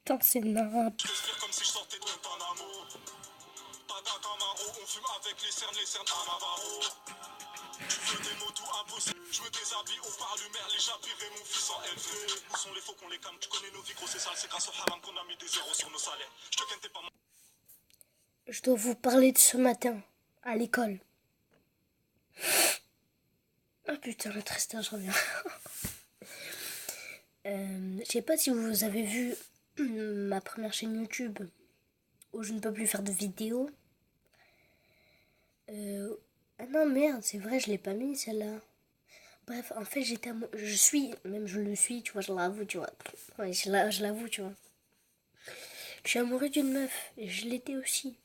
Putain, c'est n'importe. Je respire comme si je sortais de Guantanamo. Tada Camaro, on fume avec les cernes à Navarro. Je fais des mots tout impossibles. Je me déshabille au parlumaire, les j'habillerai mon fils en LV. Où sont les faux qu'on les calme? Tu connais nos vies, gros, c'est sale. C'est grâce au haram qu'on a mis des zéros sur nos salaires. Je te ken, t'es pas mon. Je dois vous parler de ce matin, à l'école. Ah putain, le Tristan, j'en reviens. Je sais pas si vous avez vu ma première chaîne YouTube où je ne peux plus faire de vidéos. Ah non, merde, c'est vrai, je l'ai pas mis celle-là. Bref, en fait, je suis, même je le suis, tu vois, je l'avoue, tu vois. Ouais, je l'avoue, tu vois. Je suis amoureux d'une meuf, et je l'étais aussi.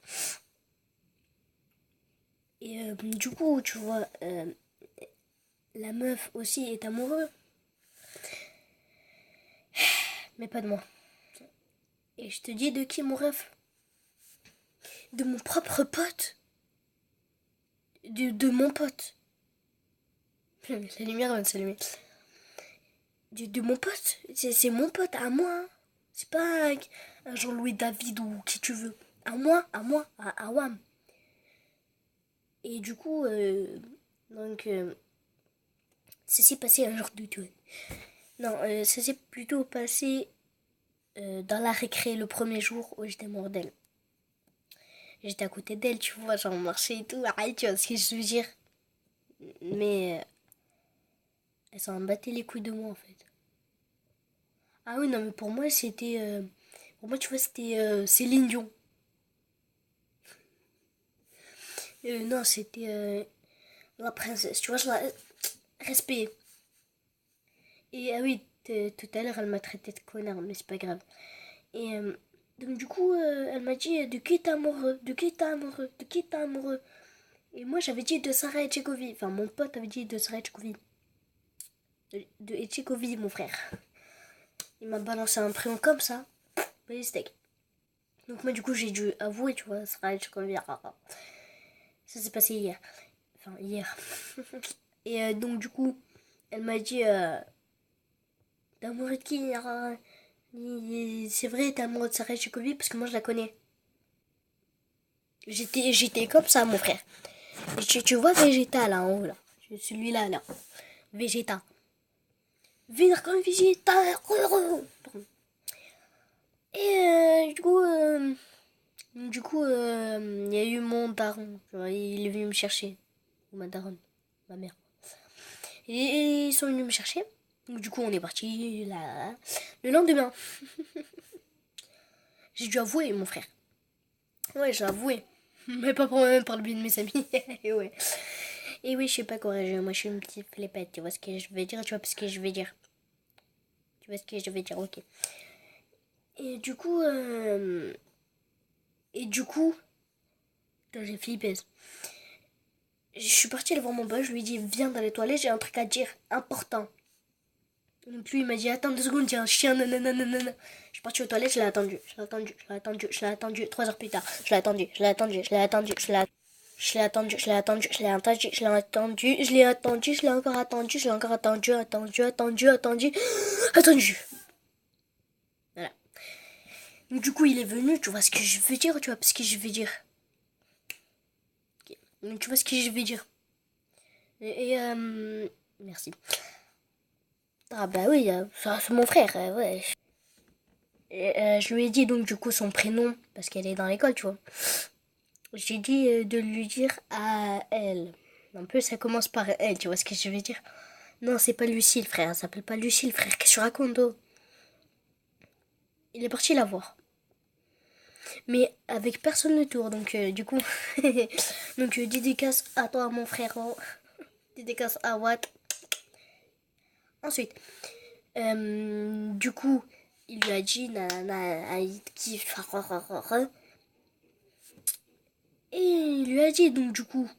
Et du coup, tu vois, la meuf aussi est amoureuse, mais pas de moi. Et je te dis de qui, mon ref? De mon propre pote. De mon pote. La lumière va s'allumer. De mon pote. C'est mon pote, à moi. Hein. C'est pas un Jean-Louis David ou qui tu veux. À moi, à Wam. Et du coup, donc, ça s'est passé un jour de tout. Non, ça s'est plutôt passé dans la récré le premier jour où j'étais mort d'elle. J'étais à côté d'elle, tu vois, genre marché et tout. Ah, tu vois ce que je veux dire. Mais elle s'en battait les couilles de moi en fait. Ah oui, non, mais pour moi, c'était. Pour moi, tu vois, c'était Céline Dion. Non, c'était la princesse. Tu vois, je la. Respect. Et ah oui, tout à l'heure, elle m'a traité de connard, mais c'est pas grave. Et donc, du coup, elle m'a dit de qui t'es amoureux, de qui t'es amoureux, de qui t'es amoureux. Et moi, j'avais dit de Sarah Etchekovi. Enfin, mon pote avait dit de Sarah Etchekovi. De Etchekovi, mon frère. Il m'a balancé un prénom comme ça. Les steaks. Donc, moi, du coup, j'ai dû avouer, tu vois, Sarah Etchekovi. Ça s'est passé hier. Enfin, hier. Et donc, du coup, elle m'a dit t'es amoureux de qui? C'est vrai, t'es amoureux de Sarah Etchekovi parce que moi, je la connais. J'étais comme ça, mon frère. Et tu vois Vegeta là en haut là. Celui-là là. Vegeta. Venir comme Vegeta. Et du coup, il y a eu mon daron. Il est venu me chercher. Ou ma daronne. Ma mère. Et ils sont venus me chercher. Donc, du coup, on est parti là. Le lendemain, j'ai dû avouer, mon frère. Ouais, j'ai avoué. Mais pas pour moi-même, par le biais de mes amis. Et ouais. Et oui, je sais pas corriger. Moi, je suis une petite flippette. Tu vois ce que je vais dire? Tu vois ce que je vais dire? Tu vois ce que je vais dire? Ok. Et du coup, putain, j'ai flippé. Je suis partie aller voir mon boss. Je lui ai dit, viens dans les toilettes, j'ai un truc à dire important. Donc lui, il m'a dit, attends 2 secondes, il y a un chien, nanana, nanana. Je suis partie aux toilettes, je l'ai attendu. Je l'ai attendu, je l'ai attendu, je l'ai attendu. 3 heures plus tard, je l'ai attendu, je l'ai attendu, je l'ai attendu, je l'ai attendu, je l'ai attendu, je l'ai attendu, je l'ai attendu, je l'ai attendu, je l'ai encore attendu, je l'ai encore attendu, attendu. Voilà. Donc, du coup, il est venu, tu vois ce que je veux dire, tu vois ce que je veux dire. Okay. Donc, tu vois ce que je veux dire. Merci. Ah bah oui, c'est mon frère, ouais. Et, je lui ai dit donc du coup son prénom, parce qu'elle est dans l'école, tu vois. J'ai dit de lui dire à elle. En plus, ça commence par elle, tu vois ce que je veux dire. Non, c'est pas Lucille, frère. Elle s'appelle pas Lucille, frère. Qu'est-ce que tu racontes, oh? Il est parti la voir. Mais avec personne autour, donc du coup. Donc dédicace à toi, mon frère. Dédicace à Watt. Ensuite, du coup, il lui a dit et il lui a dit, donc du coup,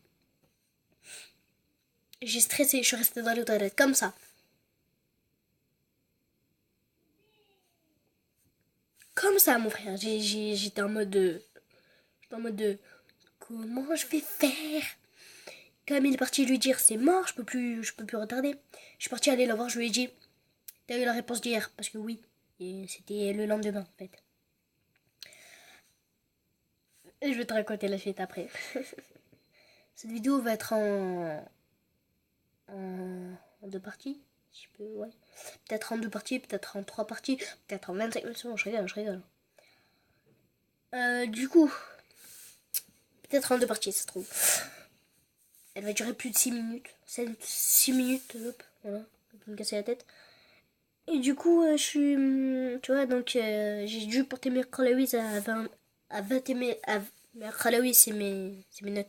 j'ai stressé, je suis restée dans les toilettes comme ça. Comme ça, mon frère. J'étais en mode de comment je vais faire? Comme il est parti lui dire c'est mort, je peux plus retarder. Je suis partie aller la voir, je lui ai dit t'as eu la réponse d'hier parce que oui, et c'était le lendemain en fait. Et je vais te raconter la suite après. Cette vidéo va être en 2 parties. Si je peux, ouais. Peut-être en 2 parties, peut-être en 3 parties, peut-être en 25 minutes. Je rigole, je rigole. Du coup, peut-être en 2 parties, ça se trouve. Elle va durer plus de 6 minutes. 6 minutes, hop, voilà. Je me casser la tête. Et du coup, je suis. Tu vois, donc j'ai dû porter mes Khalaouis à 20 mes Khalaouis, c'est mes notes.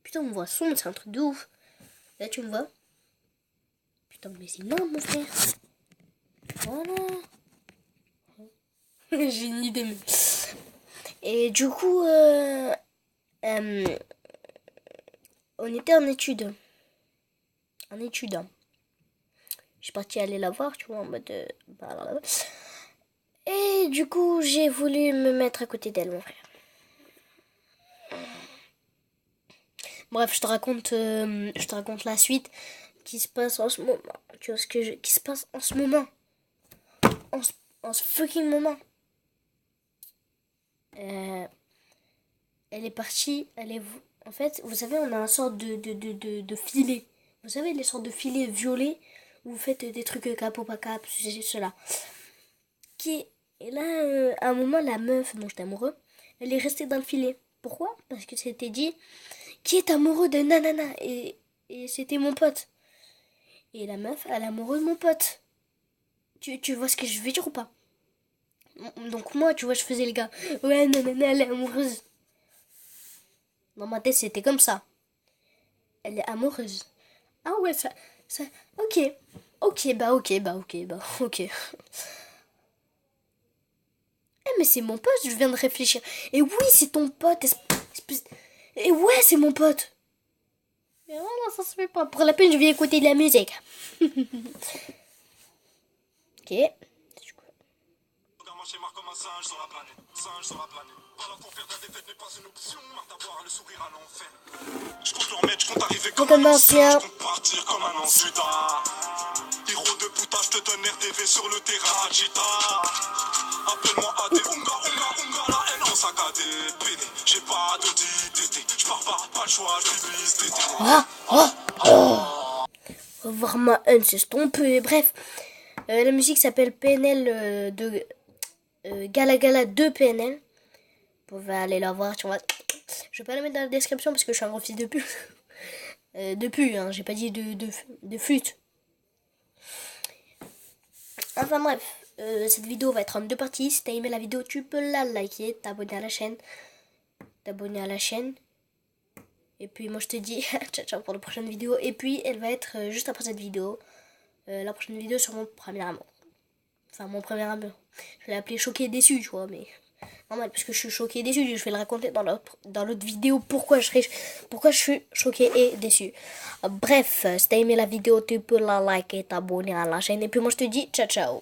Putain, on me voit sombre, c'est un truc de ouf. Là, tu me vois. Putain, mais c'est énorme, mon frère. Voilà. J'ai une idée. Mais... Et du coup, on était en étude. En étude. Je suis partie aller la voir, tu vois, en mode... Et du coup, j'ai voulu me mettre à côté d'elle, mon frère. Bref, je te raconte la suite qui se passe en ce moment. Tu vois qui se passe en ce moment. En ce fucking moment. Elle est partie, en fait, vous savez, on a une sorte de filet. Vous savez, les sortes de filets violets où vous faites des trucs cap ou pas cap, cela. Et là, à un moment, la meuf dont j'étais amoureux, elle est restée dans le filet. Pourquoi? Parce que c'était dit, qui est amoureux de nanana? Et c'était mon pote. Et la meuf, elle est amoureuse de mon pote. Tu vois ce que je veux dire ou pas? Donc moi, tu vois, je faisais le gars. Ouais, nanana, elle est amoureuse. Dans ma tête, c'était comme ça. Elle est amoureuse. Ah ouais, ça, ok. Ok. Eh, mais c'est mon pote, je viens de réfléchir. Et oui, c'est ton pote, Et ouais, c'est mon pote. Mais voilà, ça se fait pas. Pour la peine, je vais écouter de la musique. Ok. Moi schéma comme un singe sur la planète, singe sur la planète. Voilà pour faire de la défaite n'est pas une option. Marre d'avoir le sourire à l'enfer. Je compte le remettre, je compte arriver comme un ancien. Je compte partir comme un ancien. Héros de puta, je te donne RTV sur le terrain Agita. Appelle-moi AD, Unga, la haine en saccadé. PD, j'ai pas de DT. Je pars pas le choix, je vise TT. Voir ma haine s'estomper. Bref, la musique s'appelle PNL de Gala Gala 2 PNL. Vous pouvez aller la voir, tu vois. Je vais pas la mettre dans la description parce que je suis un gros fils de pute. De pute, hein, j'ai pas dit de flûte. Enfin bref, cette vidéo va être en 2 parties. Si t'as aimé la vidéo, tu peux la liker, t'abonner à la chaîne. Et puis moi je te dis ciao ciao pour la prochaine vidéo. Et puis elle va être juste après cette vidéo. La prochaine vidéo sur mon premier amour. Enfin mon premier amour. Je vais l'appeler choqué et déçu, tu vois, mais normal parce que je suis choqué et déçu. Je vais le raconter dans l'autre vidéo pourquoi je suis choqué et déçu. Bref, si t'as aimé la vidéo, tu peux la liker, t'abonner à la chaîne. Et puis moi je te dis ciao ciao.